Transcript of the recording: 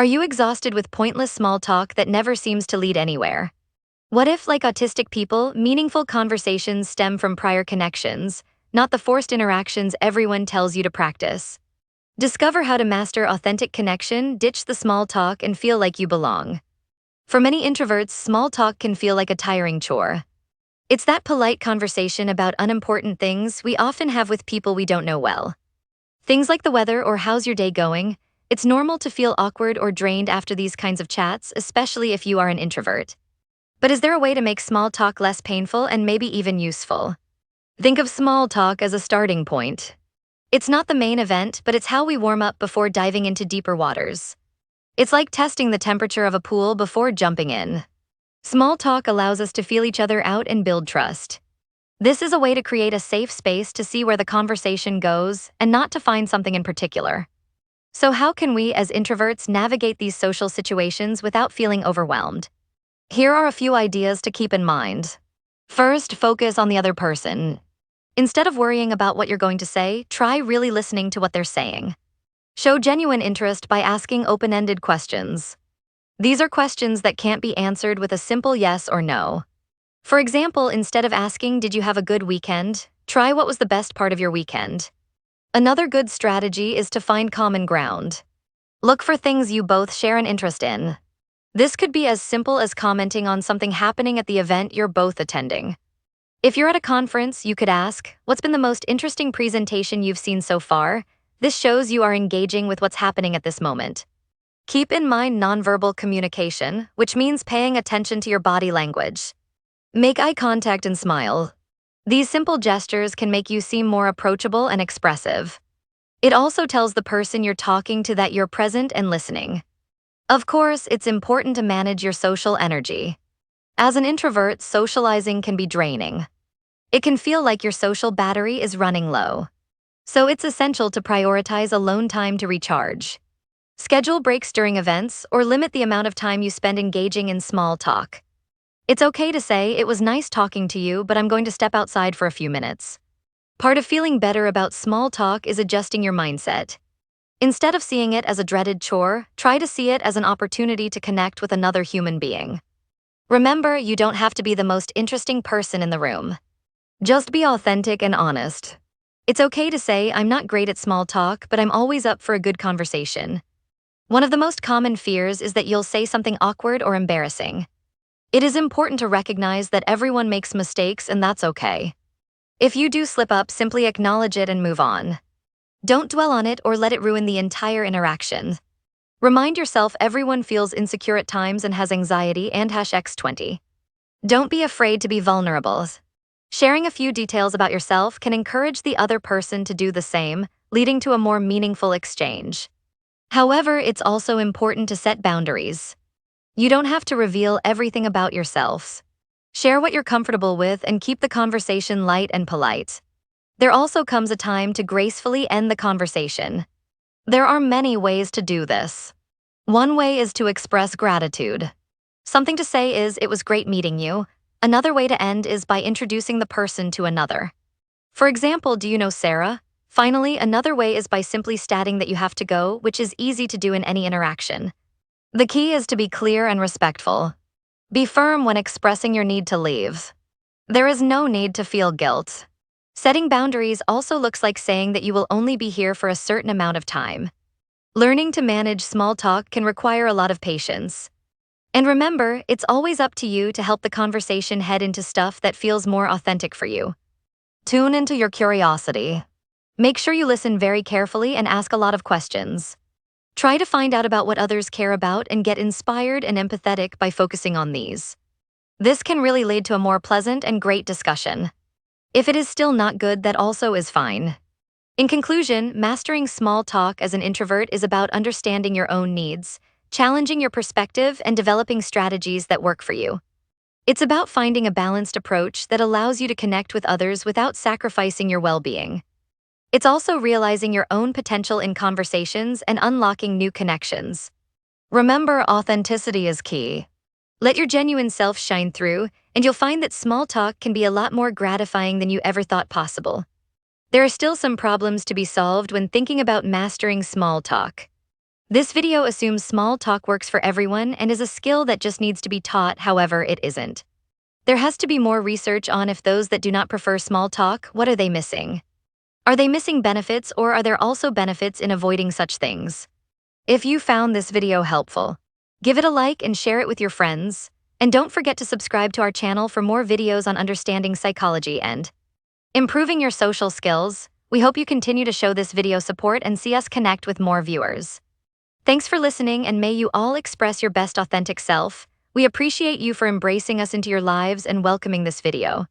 Are you exhausted with pointless small talk that never seems to lead anywhere? What if, like autistic people, meaningful conversations stem from prior connections, not the forced interactions everyone tells you to practice? Discover how to master authentic connection, ditch the small talk, and feel like you belong. For many introverts, small talk can feel like a tiring chore. It's that polite conversation about unimportant things we often have with people we don't know well. Things like the weather or how's your day going. It's normal to feel awkward or drained after these kinds of chats, especially if you are an introvert. But is there a way to make small talk less painful and maybe even useful? Think of small talk as a starting point. It's not the main event, but it's how we warm up before diving into deeper waters. It's like testing the temperature of a pool before jumping in. Small talk allows us to feel each other out and build trust. This is a way to create a safe space to see where the conversation goes and not to find something in particular. So how can we, as introverts, navigate these social situations without feeling overwhelmed? Here are a few ideas to keep in mind. First, focus on the other person. Instead of worrying about what you're going to say, try really listening to what they're saying. Show genuine interest by asking open-ended questions. These are questions that can't be answered with a simple yes or no. For example, instead of asking, "Did you have a good weekend?" try, "What was the best part of your weekend?" Another good strategy is to find common ground. Look for things you both share an interest in. This could be as simple as commenting on something happening at the event you're both attending. If you're at a conference, you could ask, "What's been the most interesting presentation you've seen so far?" This shows you are engaging with what's happening at this moment. Keep in mind nonverbal communication, which means paying attention to your body language. Make eye contact and smile. These simple gestures can make you seem more approachable and expressive. It also tells the person you're talking to that you're present and listening. Of course, it's important to manage your social energy. As an introvert, socializing can be draining. It can feel like your social battery is running low. So it's essential to prioritize alone time to recharge. Schedule breaks during events or limit the amount of time you spend engaging in small talk. It's okay to say, "It was nice talking to you, but I'm going to step outside for a few minutes." Part of feeling better about small talk is adjusting your mindset. Instead of seeing it as a dreaded chore, try to see it as an opportunity to connect with another human being. Remember, you don't have to be the most interesting person in the room. Just be authentic and honest. It's okay to say, "I'm not great at small talk, but I'm always up for a good conversation." One of the most common fears is that you'll say something awkward or embarrassing. It is important to recognize that everyone makes mistakes and that's okay. If you do slip up, simply acknowledge it and move on. Don't dwell on it or let it ruin the entire interaction. Remind yourself everyone feels insecure at times and has anxiety and #X20. Don't be afraid to be vulnerable. Sharing a few details about yourself can encourage the other person to do the same, leading to a more meaningful exchange. However, it's also important to set boundaries. You don't have to reveal everything about yourselves. Share what you're comfortable with and keep the conversation light and polite. There also comes a time to gracefully end the conversation. There are many ways to do this. One way is to express gratitude. Something to say is, "It was great meeting you." Another way to end is by introducing the person to another. For example, "Do you know Sarah?" Finally, another way is by simply stating that you have to go, which is easy to do in any interaction. The key is to be clear and respectful. Be firm when expressing your need to leave. There is no need to feel guilt. Setting boundaries also looks like saying that you will only be here for a certain amount of time. Learning to manage small talk can require a lot of patience. And remember, it's always up to you to help the conversation head into stuff that feels more authentic for you. Tune into your curiosity. Make sure you listen very carefully and ask a lot of questions. Try to find out about what others care about and get inspired and empathetic by focusing on these. This can really lead to a more pleasant and great discussion. If it is still not good, that also is fine. In conclusion, mastering small talk as an introvert is about understanding your own needs, challenging your perspective, and developing strategies that work for you. It's about finding a balanced approach that allows you to connect with others without sacrificing your well-being. It's also realizing your own potential in conversations and unlocking new connections. Remember, authenticity is key. Let your genuine self shine through, and you'll find that small talk can be a lot more gratifying than you ever thought possible. There are still some problems to be solved when thinking about mastering small talk. This video assumes small talk works for everyone and is a skill that just needs to be taught, however, it isn't. There has to be more research on if those that do not prefer small talk, what are they missing? Are they missing benefits, or are there also benefits in avoiding such things? If you found this video helpful, give it a like and share it with your friends. And don't forget to subscribe to our channel for more videos on understanding psychology and improving your social skills. We hope you continue to show this video support and see us connect with more viewers. Thanks for listening, and may you all express your best authentic self. We appreciate you for embracing us into your lives and welcoming this video.